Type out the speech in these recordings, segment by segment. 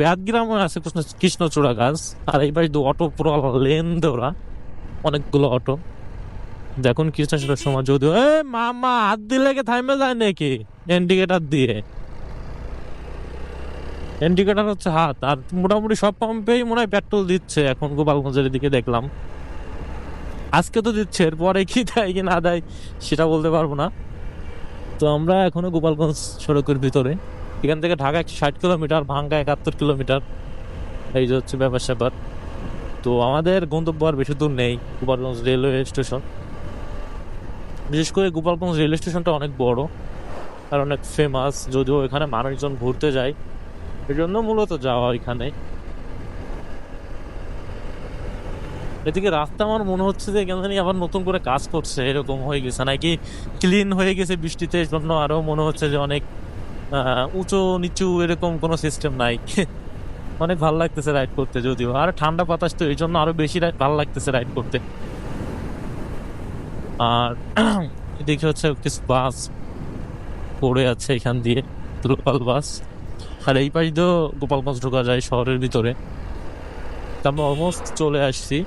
ব্যাদগ্রামে আছে কৃষ্ণচূড়া গাছ, আর এই পাশে অটো পুরো লেন দেওয়া, অনেকগুলো অটো। দেখুন কৃষ্ণচূড়ার সময় যদিও মামা হাত দিলে থামে যায় নাকি ইন্ডিকেটার দিয়ে, ইন্ডিকেটার হচ্ছে হাত। আর মোটামুটি সব পাম্পেই মনে হয় পেট্রোল দিচ্ছে এখন গোপালগঞ্জের দিকে দেখলাম। আজকে তো দিচ্ছে, এরপরে কি দেয় কি না দেয় সেটা বলতে পারবো না। তো আমরা এখনো গোপালগঞ্জ সড়কের ভিতরে, এখান থেকে ঢাকা 160 কিলোমিটার, ভাঙ্গা 71 কিলোমিটার। এই যে হচ্ছে ব্যাপার স্যাপার। তো আমাদের গন্তব্য আর বেশি দূর নেই, গোপালগঞ্জ রেলওয়ে স্টেশন। বিশেষ করে গোপালগঞ্জ রেল স্টেশনটা অনেক বড় আর অনেক ফেমাস, যদিও এখানে মানুষজন ঘুরতে যায়, এই জন্য মূলত যাওয়া এখানে। এদিকে রাস্তা আমার মনে হচ্ছে যে এখানে আবার নতুন করে কাজ করছে, এরকম হয়ে গেছে নাকি ক্লিন হয়ে গেছে বৃষ্টিতে, এই জন্য আরো মনে হচ্ছে যে অনেক উঁচু নিচু এরকম কোনো সিস্টেম নাই। অনেক ভালো লাগতেছে রাইড করতে, যদিও আর ঠান্ডা বাতাস, তো এই জন্য আরো বেশি ভালো লাগতেছে রাইড করতে। আর এদিকে হচ্ছে কিছু বাস পড়ে আছে এখান দিয়ে, লোকাল বাস। আর এই পাশ দিয়েও গোপালগঞ্জ ঢোকা যায় শহরের ভিতরে। আমরা অলমোস্ট চলে আসছি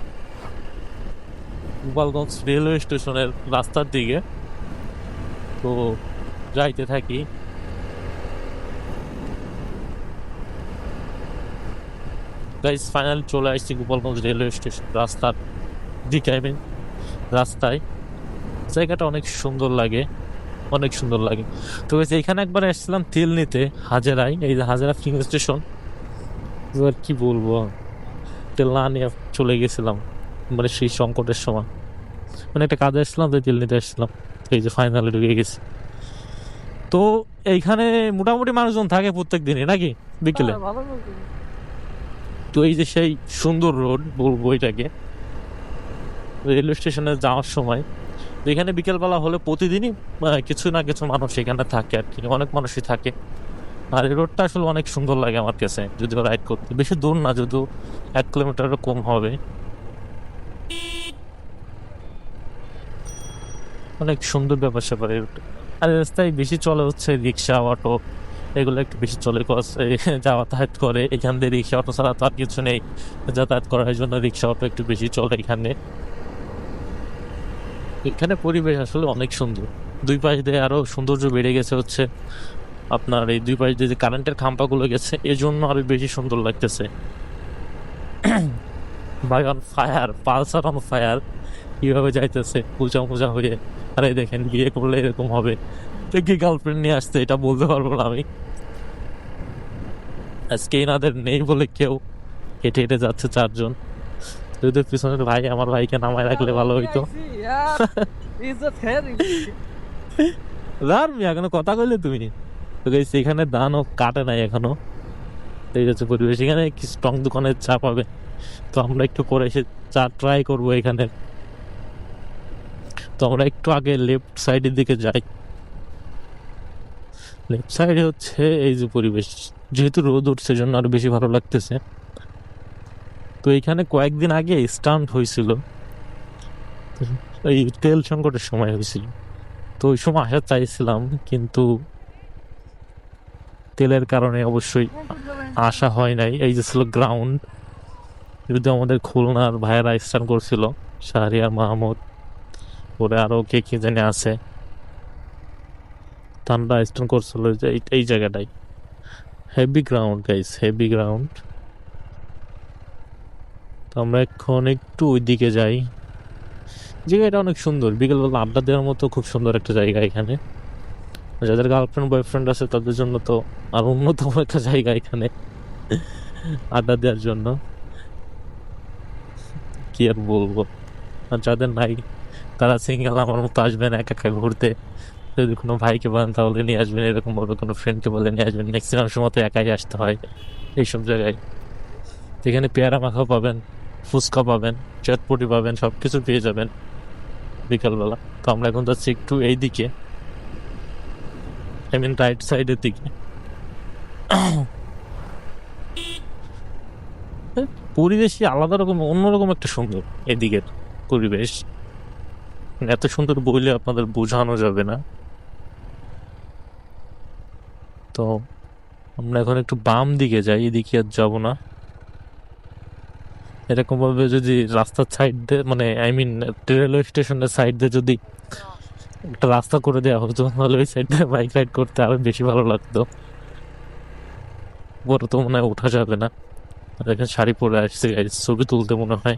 গোপালগঞ্জ রেলওয়ে স্টেশনের রাস্তার দিকে। তো যাইতে থাকি। গাইস ফাইনালি চলে আসছি গোপালগঞ্জ রেলওয়ে স্টেশন রাস্তার দিকে, আই মিন রাস্তায়। জায়গাটা অনেক সুন্দর লাগে, অনেক সুন্দর লাগে। তো এইখানে একবার এসেছিলাম তেল নিতে হাজারায়, এই যে হাজারা ফিলিং স্টেশন। এবার কি বলবো, তেল না নিয়ে চলে গেছিলাম, মানে সেই সংকটের সময়, মানে একটা কাজে এসেছিলাম তো তেল নিতে এসেছিলাম। এই যে ফাইনালি ঢুকে গেছি। তো এইখানে মোটামুটি মানুষজন থাকে প্রত্যেক দিনই নাকি বিকেলে। তো এই যে সেই সুন্দর রোড বলবো এটাকে, রেলওয়ে স্টেশনে যাওয়ার সময় এখানে বিকেলবেলা হলে প্রতিদিনই কিছু না কিছু মানুষ এখানে থাকে আর কি, অনেক মানুষই থাকে। আর এই রোডটা আসলে অনেক সুন্দর লাগে আমার কাছে, যদিও রাইড করতে বেশি দূর না, যদিও 1 কিলোমিটারও কম হবে। অনেক সুন্দর ব্যাপার স্যাপার এই রোডটা। আর এই রাস্তায় বেশি চলে হচ্ছে রিক্সা, অটো, এগুলো একটু বেশি চলে যাতায়াত করে। এখান দিয়ে রিক্সা অটো ছাড়া তো আর কিছু নেই, যাতায়াত করার জন্য রিক্সা অটো একটু বেশি চলে এখানে। এখানে পরিবেশ আসলে অনেক সুন্দর। দুই পাশ দিয়ে আরো সৌন্দর্য বেড়ে গেছে হচ্ছে আপনার এই দুই পাশ দিয়ে যে কারেন্টের খাম্পাগুলো গেছে, এই জন্য আরো বেশি সুন্দর লাগতেছে। বাই on fire, Pulsar on fire কিভাবে যাইতেছে পূজা পূজা হয়ে। আরে দেখেন বিয়ে করলে এরকম হবে, তো কি গার্লফ্রেন্ড নিয়ে আসছে এটা বলতে পারবো না আমি। আজকে এনাদের নেই বলে কেউ হেঁটে হেঁটে যাচ্ছে 4 জন। যদি পিছনের ভাই, আমার ভাইকে নামায় রাখলে ভালো হইতো। এখনো কথা কইলে তুমি, তো এখানে ধানও কাটে নাই এখনো। এই হচ্ছে পরিবেশ। এখানে কি স্ট্রং দোকানের চা পাবে, তো আমরা একটু পরে এসে চা ট্রাই করবো এখানে। তো আমরা একটু আগে লেফট সাইডের দিকে যাই। লেফট সাইডে হচ্ছে এই যে পরিবেশ, যেহেতু রোদ উঠছে জন্য আরো বেশি ভালো লাগতেছে। তো এখানে কয়েকদিন আগে স্টান্ট হয়েছিল, এই তেল সংকটের সময় হয়েছিল। তো ওই সময় আসার চাইছিলাম, কিন্তু তেলের কারণে অবশ্যই আসা হয় নাই। এই যে ছিল গ্রাউন্ড, যদি আমাদের খুলনার ভাইয়েরা স্টান্ট করছিল, শাহরিয়ার মাহমুদ, ওরে আরো কে কে জানে আছে, তান্ডা স্টান্ট করছিল যে এই জায়গাটাই। Heavy ground guys, heavy ground. তো আমরা এখন একটু ওই দিকে যাই। জায়গাটা অনেক সুন্দর, বিকেলবেলা আড্ডা দেওয়ার মতো খুব সুন্দর একটা জায়গা এখানে। যাদের গার্লফ্রেন্ড বয়ফ্রেন্ড আছে তাদের জন্য তো আর অন্যতম একটা জায়গা এখানে আড্ডা দেওয়ার জন্য, কি আর বলবো। আর যাদের নাই তারা সিঙ্গেল আমার মতো আসবেন একা একা ঘুরতে। যদি কোনো ভাইকে বলেন তাহলে নিয়ে আসবেন, এরকম ভাবে কোনো ফ্রেন্ডকে বলে নিয়ে আসবেন। ম্যাক্সিমাম সময় তো একাই আসতে হয় এইসব জায়গায়। এখানে পেয়ারা মাখাও পাবেন, ফুচকা পাবেন, চটপটি পাবেন, সব কিছু পেয়ে যাবেন বিকালবেলা। তো আমরা এখন যাচ্ছি একটু এই দিকে, আই মিন রাইট সাইডের দিকে। পরিবেশই আলাদা রকম, অন্যরকম একটা সুন্দর এদিকের পরিবেশ। এত সুন্দর বইলে আপনাদের বোঝানো যাবে না। তো আমরা এখন একটু বাম দিকে যাই, এদিকে আর যাবো না। এরকম ভাবে যদি রাস্তার সাইড দিয়ে, মানে আই মিন রেলওয়ে স্টেশনের সাইড দিয়ে যদি একটা রাস্তা করে দেওয়া হতো, তাহলে ওই সাইড দিয়ে বাইক রাইড করতে আরো বেশি ভালো লাগতো। বড় তো মনে হয় ওঠা যাবে না। আর এখানে শাড়ি পরে আসছে গাইস, ছবি তুলতে মনে হয়।